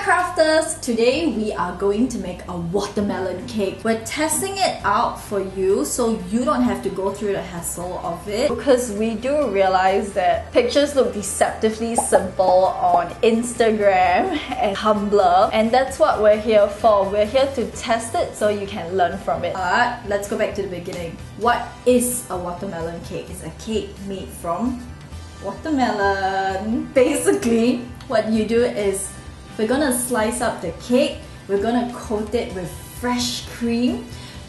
crafters! Today we are going to make a watermelon cake. We're testing it out for you so you don't have to go through the hassle of it, because we do realize that pictures look deceptively simple on Instagram and Tumblr, and that's what we're here for. We're here to test it so you can learn from it. But let's go back to the beginning. What is a watermelon cake? It's a cake made from watermelon. Basically, what you do is we're gonna slice up the cake, we're gonna coat it with fresh cream,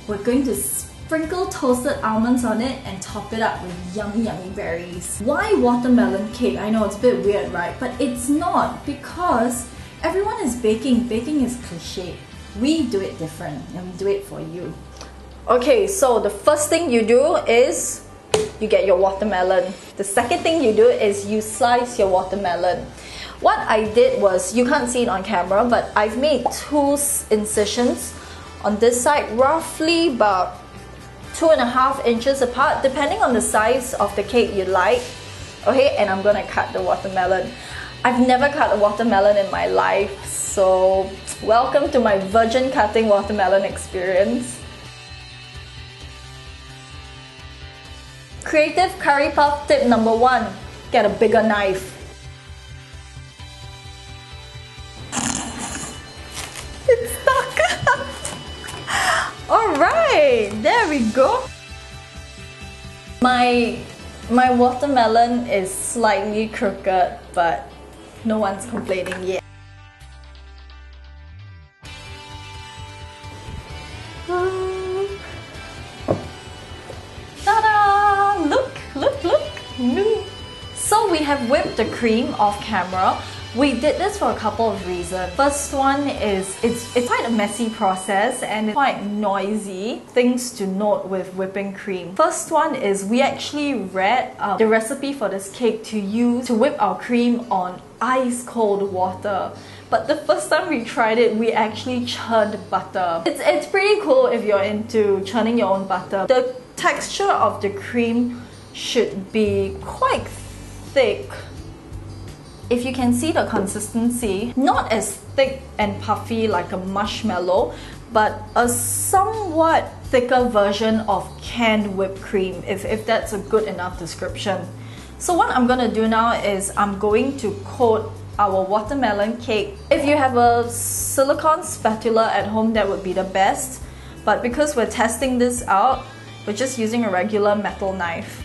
we're going to sprinkle toasted almonds on it and top it up with yummy berries. Why watermelon cake? I know it's a bit weird, right? But it's not, because everyone is baking. Baking is cliche. We do it different and we do it for you. Okay, so the first thing you do is you get your watermelon. The second thing you do is you slice your watermelon. What I did was, you can't see it on camera, but I've made two incisions on this side, roughly about 2.5 inches apart, depending on the size of the cake you like. Okay, and I'm gonna cut the watermelon. I've never cut a watermelon in my life, so welcome to my virgin cutting watermelon experience. Creative curry puff tip number 1, get a bigger knife. It's stuck. Alright, there we go. My watermelon is slightly crooked, but no one's complaining yet. Ta-da! Look! So we have whipped the cream off camera. We did this for a couple of reasons. First one is it's quite a messy process and it's quite noisy. Things to note with whipping cream. First one is we actually read the recipe for this cake to whip our cream on ice cold water. But the first time we tried it, we actually churned butter. It's pretty cool if you're into churning your own butter. The texture of the cream should be quite thick. If you can see the consistency, not as thick and puffy like a marshmallow, but a somewhat thicker version of canned whipped cream, if that's a good enough description. So what I'm gonna do now is I'm going to coat our watermelon cake. If you have a silicone spatula at home, that would be the best. But because we're testing this out, we're just using a regular metal knife.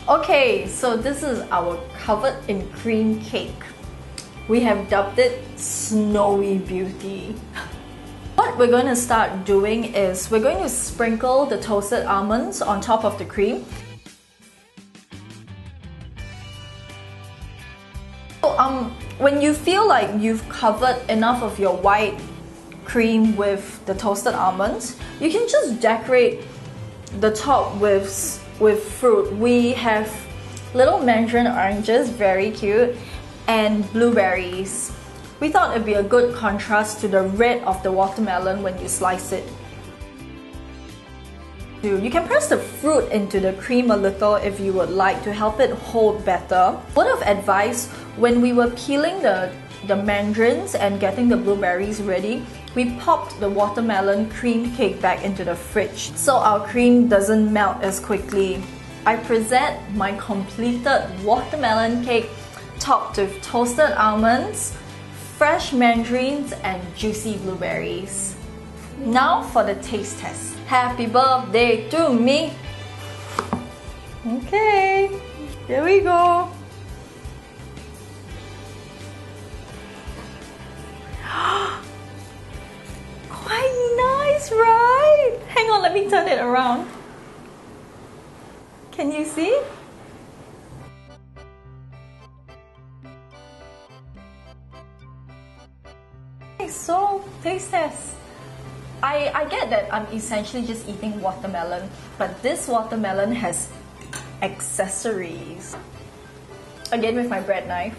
Okay, so this is our covered in cream cake. We have dubbed it Snowy Beauty. What we're going to start doing is we're going to sprinkle the toasted almonds on top of the cream. So, when you feel like you've covered enough of your white cream with the toasted almonds, you can just decorate the top with fruit. We have little mandarin oranges, very cute, and blueberries. We thought it'd be a good contrast to the red of the watermelon when you slice it. You can press the fruit into the cream a little if you would like to help it hold better. Word of advice, when we were peeling the mandarins and getting the blueberries ready, we popped the watermelon cream cake back into the fridge so our cream doesn't melt as quickly. I present my completed watermelon cake topped with toasted almonds, fresh mandarins and juicy blueberries. Now for the taste test. Happy birthday to me! Okay, here we go. Quite nice, right? Hang on, let me turn it around. Can you see? Okay, so taste test. I get that I'm essentially just eating watermelon, but this watermelon has accessories. Again with my bread knife.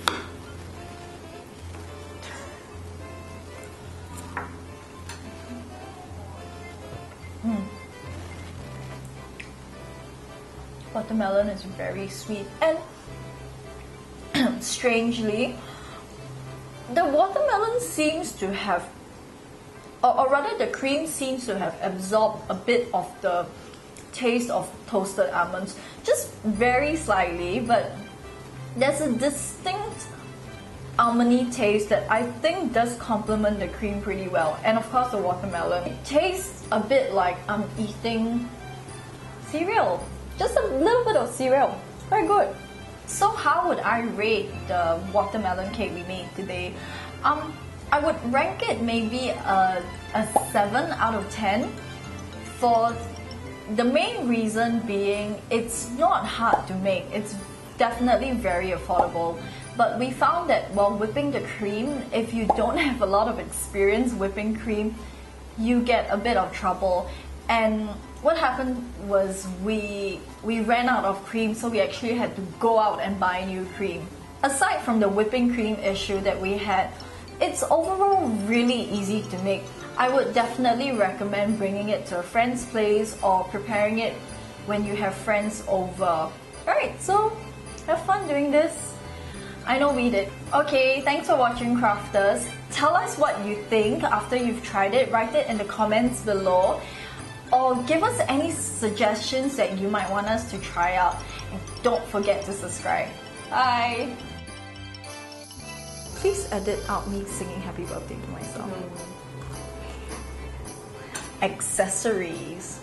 watermelon is very sweet, and strangely, the watermelon seems to have, or rather the cream seems to have absorbed a bit of the taste of toasted almonds, just very slightly, but there's a distinct almondy taste that I think does complement the cream pretty well. And of course the watermelon. It tastes a bit like I'm eating cereal. Just a little bit of cereal. Very good. So how would I rate the watermelon cake we made today? I would rank it maybe a 7 out of 10 for the main reason being it's not hard to make. It's definitely very affordable. But we found that while whipping the cream, if you don't have a lot of experience whipping cream, you get a bit of trouble. And what happened was we ran out of cream, so we actually had to go out and buy new cream. Aside from the whipping cream issue that we had, it's overall really easy to make. I would definitely recommend bringing it to a friend's place or preparing it when you have friends over. Alright, so have fun doing this. I know we did. Okay, thanks for watching, crafters. Tell us what you think after you've tried it. Write it in the comments below. Or give us any suggestions that you might want us to try out. And don't forget to subscribe. Bye! Please edit out me singing happy birthday to myself. Accessories.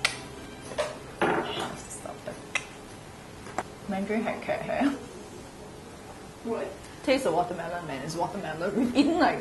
I have to stop there. Mandarin had cat hair. What? Taste the watermelon, man. It's watermelon. We've eaten like